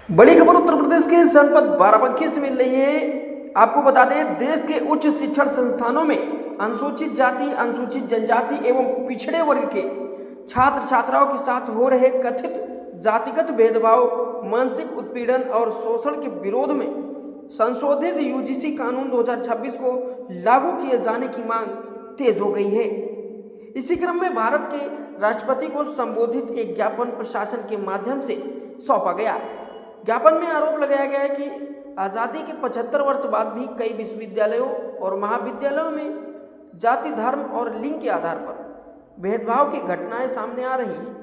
बड़ी खबर उत्तर प्रदेश के जनपद बाराबंकी से मिल रही है। आपको बता दें, देश के उच्च शिक्षण संस्थानों में अनुसूचित जाति, अनुसूचित जनजाति एवं पिछड़े वर्ग के छात्र छात्राओं के साथ हो रहे कथित जातिगत भेदभाव, मानसिक उत्पीड़न और शोषण के विरोध में संशोधित यूजीसी कानून 2026 को लागू किए जाने की मांग तेज हो गई है। इसी क्रम में भारत के राष्ट्रपति को संबोधित एक ज्ञापन प्रशासन के माध्यम से सौंपा गया। ज्ञापन में आरोप लगाया गया है कि आज़ादी के 75 वर्ष बाद भी कई विश्वविद्यालयों और महाविद्यालयों में जाति, धर्म और लिंग के आधार पर भेदभाव की घटनाएं सामने आ रही हैं।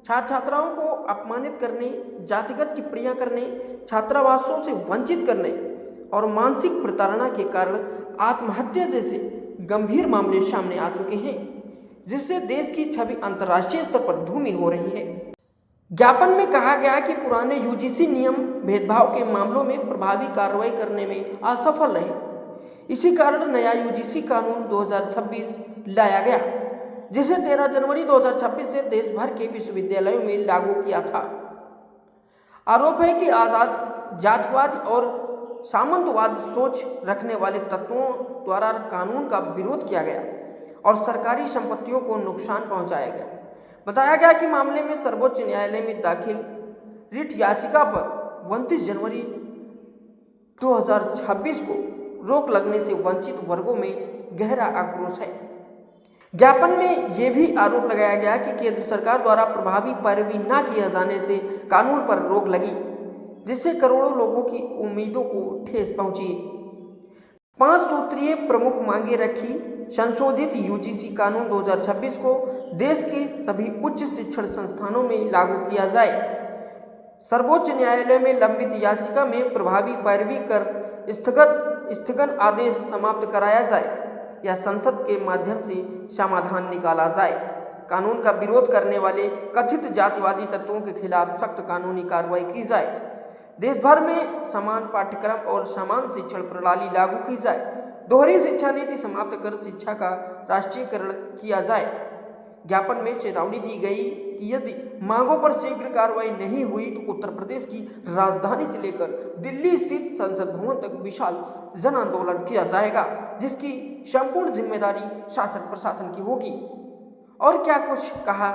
छात्र छात्राओं को अपमानित करने, जातिगत टिप्पणियां करने, छात्रावासों से वंचित करने और मानसिक प्रताड़ना के कारण आत्महत्या जैसे गंभीर मामले सामने आ चुके हैं, जिससे देश की छवि अंतर्राष्ट्रीय स्तर पर धूमिल हो रही है। ज्ञापन में कहा गया कि पुराने यूजीसी नियम भेदभाव के मामलों में प्रभावी कार्रवाई करने में असफल रहे। इसी कारण नया यूजीसी कानून 2026 लाया गया, जिसे 13 जनवरी 2026 से देश भर के विश्वविद्यालयों में लागू किया था। आरोप है कि आज़ाद जातिवाद और सामंतवाद सोच रखने वाले तत्वों द्वारा कानून का विरोध किया गया और सरकारी संपत्तियों को नुकसान पहुंचाया गया। बताया गया कि मामले में सर्वोच्च न्यायालय में दाखिल रिट याचिका पर 29 जनवरी 2026 को रोक लगने से वंचित वर्गों में गहरा आक्रोश है। ज्ञापन में यह भी आरोप लगाया गया कि केंद्र सरकार द्वारा प्रभावी पैरवी न किए जाने से कानून पर रोक लगी, जिससे करोड़ों लोगों की उम्मीदों को ठेस पहुंची। 5 सूत्रीय प्रमुख मांगे रखी। संशोधित यूजीसी कानून 2026 को देश के सभी उच्च शिक्षण संस्थानों में लागू किया जाए। सर्वोच्च न्यायालय में लंबित याचिका में प्रभावी पैरवी कर स्थगन आदेश समाप्त कराया जाए या संसद के माध्यम से समाधान निकाला जाए। कानून का विरोध करने वाले कथित जातिवादी तत्वों के खिलाफ सख्त कानूनी कार्रवाई की जाए। देश भर में समान पाठ्यक्रम और समान शिक्षण प्रणाली लागू की जाए। दोहरी शिक्षा नीति समाप्त कर शिक्षा का राष्ट्रीयकरण किया जाए। ज्ञापन में चेतावनी दी गई कि यदि मांगों पर शीघ्र कार्रवाई नहीं हुई तो उत्तर प्रदेश की राजधानी से लेकर दिल्ली स्थित संसद भवन तक विशाल जन आंदोलन किया जाएगा, जिसकी संपूर्ण जिम्मेदारी शासन प्रशासन की होगी। और क्या कुछ कहा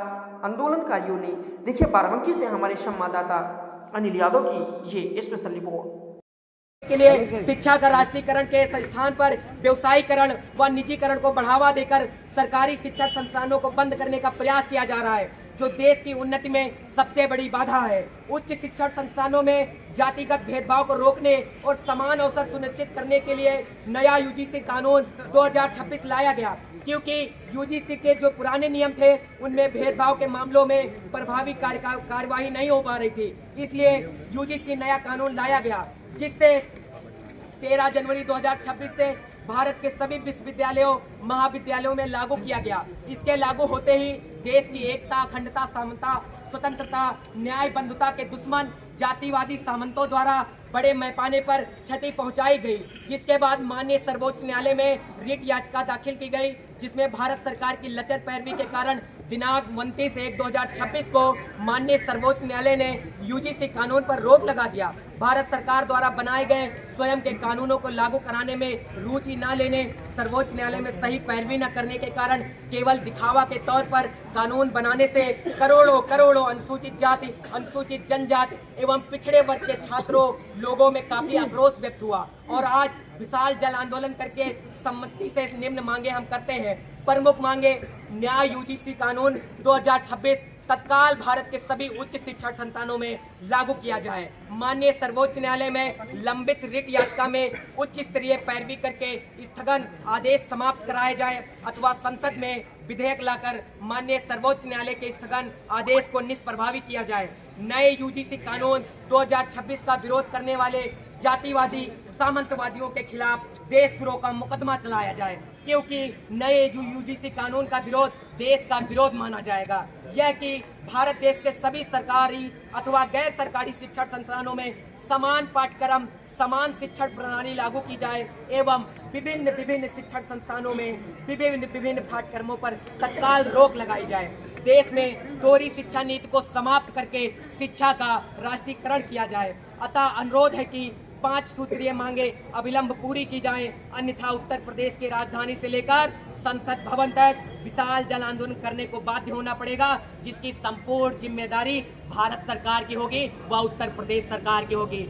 आंदोलनकारियों ने, देखिए बाराबंकी से हमारे संवाददाता अनिल यादव की ये स्पेशल रिपोर्ट। के लिए शिक्षा का राष्ट्रीयकरण के स्थान पर व्यवसायीकरण व निजीकरण को बढ़ावा देकर सरकारी शिक्षण संस्थानों को बंद करने का प्रयास किया जा रहा है, जो देश की उन्नति में सबसे बड़ी बाधा है। उच्च शिक्षण संस्थानों में जातिगत भेदभाव को रोकने और समान अवसर सुनिश्चित करने के लिए नया यूजीसी कानून 2026 लाया गया, क्योंकि यूजीसी के जो पुराने नियम थे उनमें भेदभाव के मामलों में प्रभावी कार्यवाही नहीं हो पा रही थी। इसलिए यूजीसी नया कानून लाया गया, जिससे 13 जनवरी 2026 से भारत के सभी विश्वविद्यालयों, महाविद्यालयों में लागू किया गया। इसके लागू होते ही देश की एकता, अखंडता, समता, स्वतंत्रता, न्याय, बंधुता के दुश्मन जातिवादी सामंतों द्वारा बड़े पैमाने पर क्षति पहुंचाई गई, जिसके बाद माननीय सर्वोच्च न्यायालय में रिट याचिका दाखिल की गई, जिसमें भारत सरकार की लचर पैरवी के कारण दिनांक 29/1/2026 को माननीय सर्वोच्च न्यायालय ने यूजीसी कानून पर रोक लगा दिया। भारत सरकार द्वारा बनाए गए स्वयं के कानूनों को लागू कराने में रुचि न लेने, सर्वोच्च न्यायालय में सही पैरवी न करने के कारण केवल दिखावा के तौर पर कानून बनाने से करोड़ों अनुसूचित जाति, अनुसूचित जनजाति एवं पिछड़े वर्ग के छात्रों, लोगों में काफी आक्रोश व्यक्त हुआ और आज विशाल जन आंदोलन करके सम्मति से निम्न मांगे हम करते हैं। प्रमुख मांगे: न्याय यूजीसी कानून 2026 तत्काल भारत के सभी उच्च शिक्षण संस्थानों में लागू किया जाए। माननीय सर्वोच्च न्यायालय में लंबित रिट याचिका में उच्च स्तरीय पैरवी करके स्थगन आदेश समाप्त कराया जाए अथवा संसद में विधेयक लाकर माननीय सर्वोच्च न्यायालय के स्थगन आदेश को निष्प्रभावी किया जाए। नए यूजीसी कानून 2026 का विरोध करने वाले जातिवादी सामंतवादियों के खिलाफ देशद्रोह का मुकदमा चलाया जाए, क्योंकि नए यूजीसी कानून का विरोध देश का विरोध माना जाएगा। यह कि भारत देश के सभी सरकारी अथवा गैर सरकारी शिक्षण संस्थानों में समान पाठ्यक्रम, समान शिक्षण प्रणाली लागू की जाए एवं विभिन्न शिक्षण संस्थानों में विभिन्न पाठ्यक्रमों पर तत्काल रोक लगाई जाए। देश में दोहरी शिक्षा नीति को समाप्त करके शिक्षा का राष्ट्रीयकरण किया जाए। अतः अनुरोध है कि 5 सूत्रीय मांगे अविलंब पूरी की जाएं, अन्यथा उत्तर प्रदेश की राजधानी से लेकर संसद भवन तक विशाल जन आंदोलन करने को बाध्य होना पड़ेगा, जिसकी संपूर्ण जिम्मेदारी भारत सरकार की होगी व उत्तर प्रदेश सरकार की होगी।